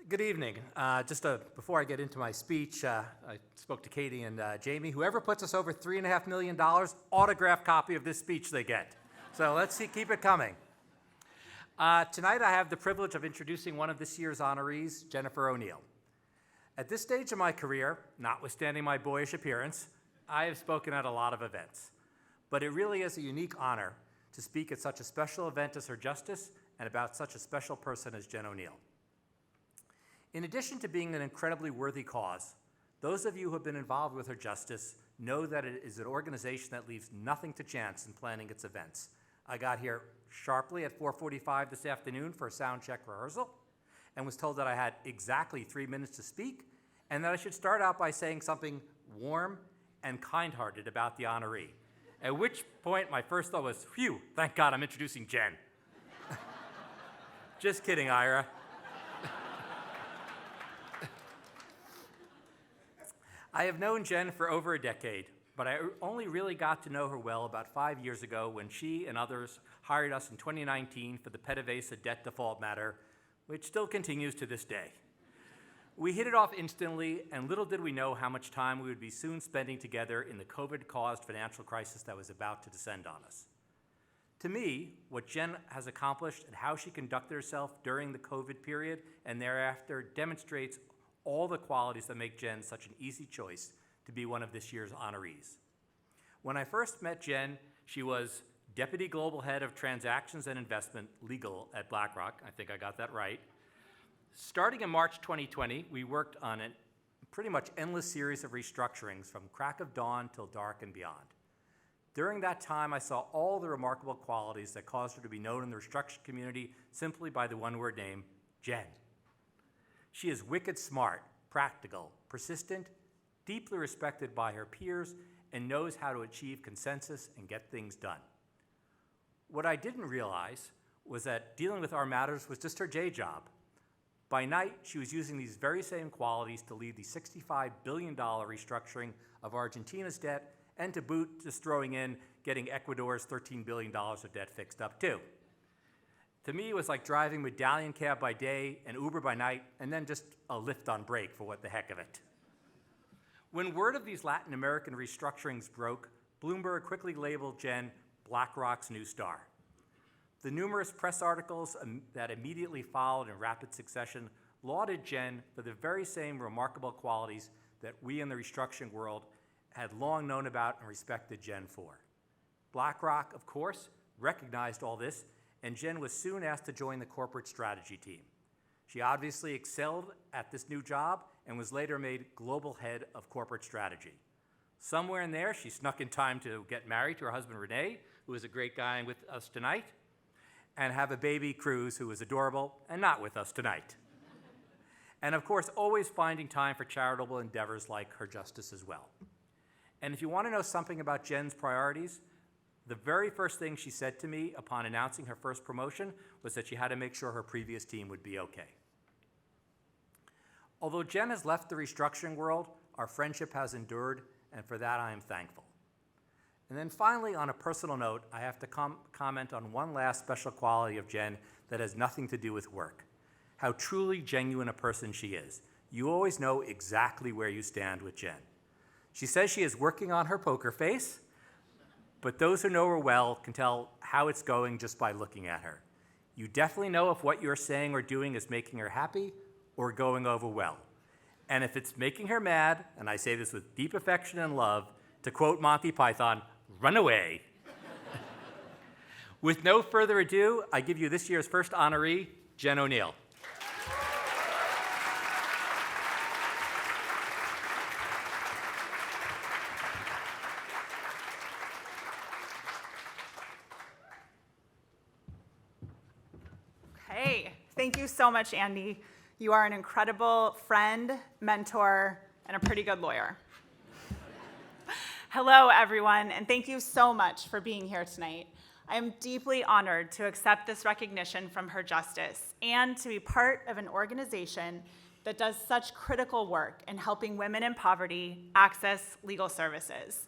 Good evening. Before I get into my speech, I spoke to Katie and Jamie. Whoever puts us over $3.5 million, autographed copy of this speech they get. So keep it coming. Tonight I have the privilege of introducing one of this year's honorees, Jennifer O'Neill. At this stage of my career, notwithstanding my boyish appearance, I have spoken at a lot of events. But it really is a unique honor to speak at such a special event as Her Justice and about such a special person as Jen O'Neill. In addition to being an incredibly worthy cause, those of you who have been involved with Her Justice know that it is an organization that leaves nothing to chance in planning its events. I got here sharply at 4:45 this afternoon for a sound check rehearsal and was told that I had exactly 3 minutes to speak and that I should start out by saying something warm and kind-hearted about the honoree. At which point my first thought was, phew, thank God I'm introducing Jen. Just kidding, Ira. I have known Jen for over a decade, but I only really got to know her well about 5 years ago when she and others hired us in 2019 for the PDVSA debt default matter, which still continues to this day. We hit it off instantly, and little did we know how much time we would be soon spending together in the COVID-caused financial crisis that was about to descend on us. To me, what Jen has accomplished and how she conducted herself during the COVID period and thereafter demonstrates all the qualities that make Jen such an easy choice to be one of this year's honorees. When I first met Jen, she was Deputy Global Head of Transactions and Investment Legal at BlackRock. I think I got that right. Starting in March 2020, we worked on a pretty much endless series of restructurings from crack of dawn till dark and beyond. During that time, I saw all the remarkable qualities that caused her to be known in the restructuring community simply by the one-word name, Jen. She is wicked smart, practical, persistent, deeply respected by her peers, and knows how to achieve consensus and get things done. What I didn't realize was that dealing with our matters was just her day job. By night, she was using these very same qualities to lead the $65 billion restructuring of Argentina's debt, and to boot, just throwing in getting Ecuador's $13 billion of debt fixed up too. To me, it was like driving medallion cab by day and Uber by night, and then just a Lyft on break for what the heck of it. When word of these Latin American restructurings broke, Bloomberg quickly labeled Jen BlackRock's new star. The numerous press articles that immediately followed in rapid succession lauded Jen for the very same remarkable qualities that we in the restructuring world had long known about and respected Jen for. BlackRock, of course, recognized all this, and Jen was soon asked to join the corporate strategy team. She obviously excelled at this new job and was later made global head of corporate strategy. Somewhere in there, she snuck in time to get married to her husband, Renee, who is a great guy with us tonight, and have a baby, Cruz, who is adorable and not with us tonight. And of course, always finding time for charitable endeavors like Her Justice as well. And if you want to know something about Jen's priorities, the very first thing she said to me upon announcing her first promotion was that she had to make sure her previous team would be okay. Although Jen has left the restructuring world, our friendship has endured, and for that I am thankful. And then finally, on a personal note, I have to comment on one last special quality of Jen that has nothing to do with work: how truly genuine a person she is. You always know exactly where you stand with Jen. She says she is working on her poker face, but those who know her well can tell how it's going just by looking at her. You definitely know if what you're saying or doing is making her happy or going over well. And if it's making her mad, and I say this with deep affection and love, to quote Monty Python, run away. With no further ado, I give you this year's first honoree, Jen O'Neill. Hey, thank you so much, Andy. You are an incredible friend, mentor, and a pretty good lawyer. Hello, everyone, and thank you so much for being here tonight. I am deeply honored to accept this recognition from Her Justice and to be part of an organization that does such critical work in helping women in poverty access legal services.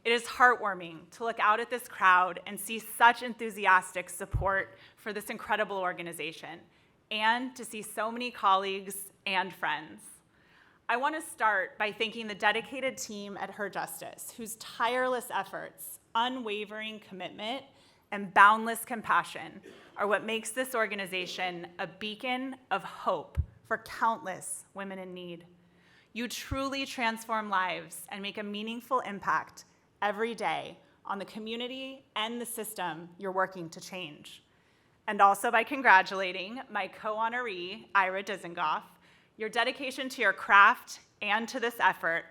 It is heartwarming to look out at this crowd and see such enthusiastic support for this incredible organization. and to see so many colleagues and friends. I want to start by thanking the dedicated team at Her Justice, whose tireless efforts, unwavering commitment, and boundless compassion are what makes this organization a beacon of hope for countless women in need. You truly transform lives and make a meaningful impact every day on the community and the system you're working to change. And also by congratulating my co-honoree, Ira Dizengoff. Your dedication to your craft and to this effort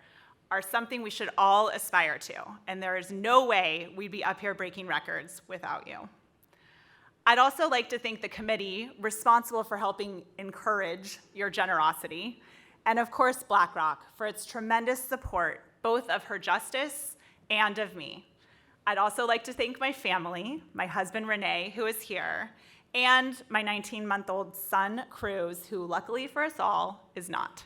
are something we should all aspire to, and there is no way we'd be up here breaking records without you. I'd also like to thank the committee responsible for helping encourage your generosity, and of course BlackRock for its tremendous support, both of Her Justice and of me. I'd also like to thank my family, my husband Renee, who is here, and my 19-month-old son, Cruz, who luckily for us all is not.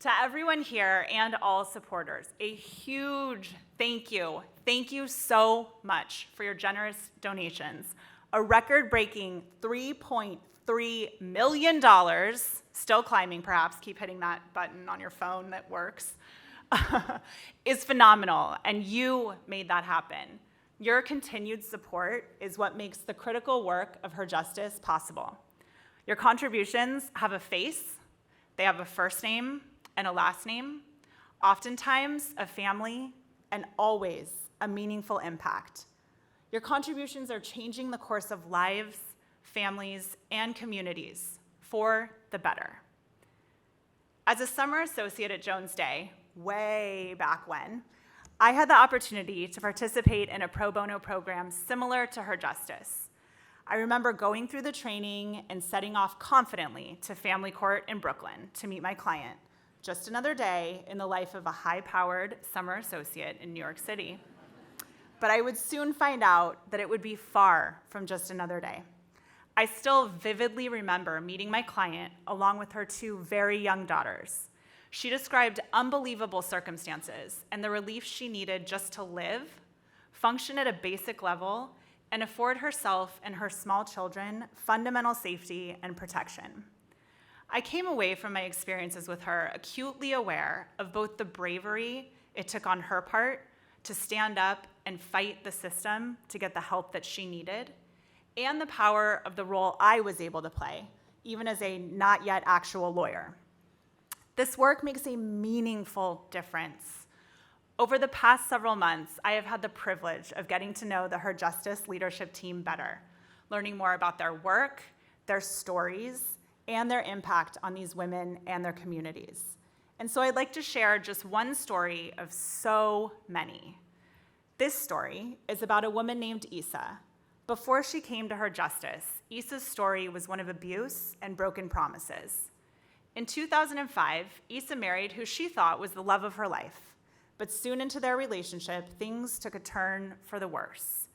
To everyone here and all supporters, a huge thank you. Thank you so much for your generous donations. A record-breaking $3.3 million, still climbing perhaps, keep hitting that button on your phone that works, is phenomenal, and you made that happen. Your continued support is what makes the critical work of Her Justice possible. Your contributions have a face, they have a first name and a last name, oftentimes a family, and always a meaningful impact. Your contributions are changing the course of lives, families, and communities for the better. As a summer associate at Jones Day, way back when, I had the opportunity to participate in a pro bono program similar to Her Justice. I remember going through the training and setting off confidently to family court in Brooklyn to meet my client. Just another day in the life of a high-powered summer associate in New York City. But I would soon find out that it would be far from just another day. I still vividly remember meeting my client along with her two very young daughters. She described unbelievable circumstances and the relief she needed just to live, function at a basic level, and afford herself and her small children fundamental safety and protection. I came away from my experiences with her acutely aware of both the bravery it took on her part to stand up and fight the system to get the help that she needed, and the power of the role I was able to play, even as a not yet actual lawyer. This work makes a meaningful difference. Over the past several months, I have had the privilege of getting to know the Her Justice leadership team better, learning more about their work, their stories, and their impact on these women and their communities. And so I'd like to share just one story of so many. This story is about a woman named Isa. Before she came to Her Justice, Isa's story was one of abuse and broken promises. In 2005, Isa married who she thought was the love of her life, but soon into their relationship, things took a turn for the worse.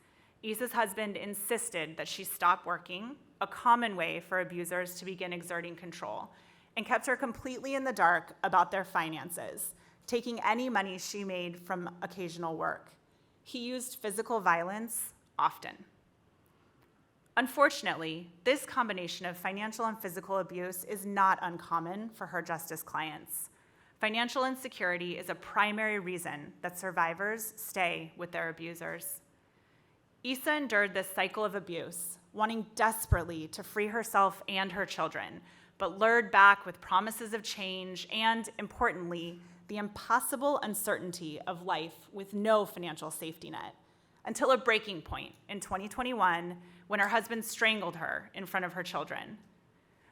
Isa's husband insisted that she stop working, a common way for abusers to begin exerting control, and kept her completely in the dark about their finances, taking any money she made from occasional work. He used physical violence often. Unfortunately, this combination of financial and physical abuse is not uncommon for Her Justice clients. Financial insecurity is a primary reason that survivors stay with their abusers. Isa endured this cycle of abuse, wanting desperately to free herself and her children, but lured back with promises of change and, importantly, the impossible uncertainty of life with no financial safety net, until a breaking point in 2021 when her husband strangled her in front of her children.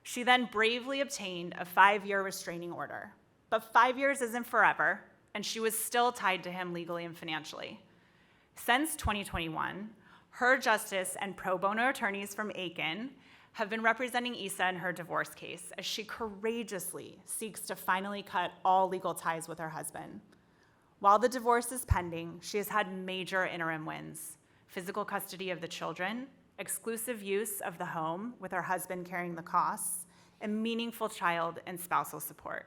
She then bravely obtained a 5-year restraining order. But 5 years isn't forever, and she was still tied to him legally and financially. Since 2021, Her Justice and pro bono attorneys from Aiken have been representing Isa in her divorce case as she courageously seeks to finally cut all legal ties with her husband. While the divorce is pending, she has had major interim wins: physical custody of the children, exclusive use of the home with her husband carrying the costs, and meaningful child and spousal support.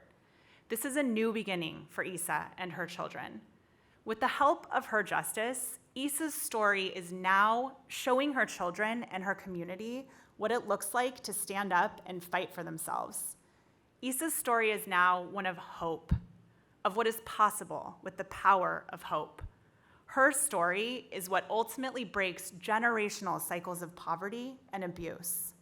This is a new beginning for Isa and her children. With the help of Her Justice, Issa's story is now showing her children and her community what it looks like to stand up and fight for themselves. Issa's story is now one of hope, of what is possible with the power of hope. Her story is what ultimately breaks generational cycles of poverty and abuse.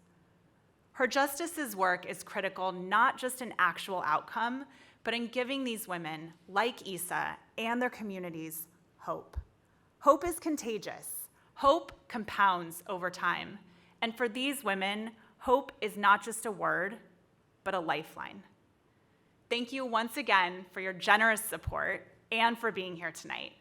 Her justice's work is critical not just in actual outcome, but in giving these women, like Issa, and their communities hope. Hope is contagious. Hope compounds over time. And for these women, hope is not just a word, but a lifeline. Thank you once again for your generous support and for being here tonight.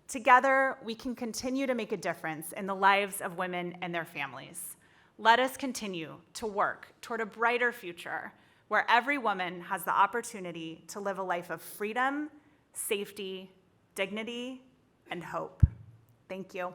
Together, we can continue to make a difference in the lives of women and their families. Let us continue to work toward a brighter future where every woman has the opportunity to live a life of freedom, safety, dignity, and hope. Thank you.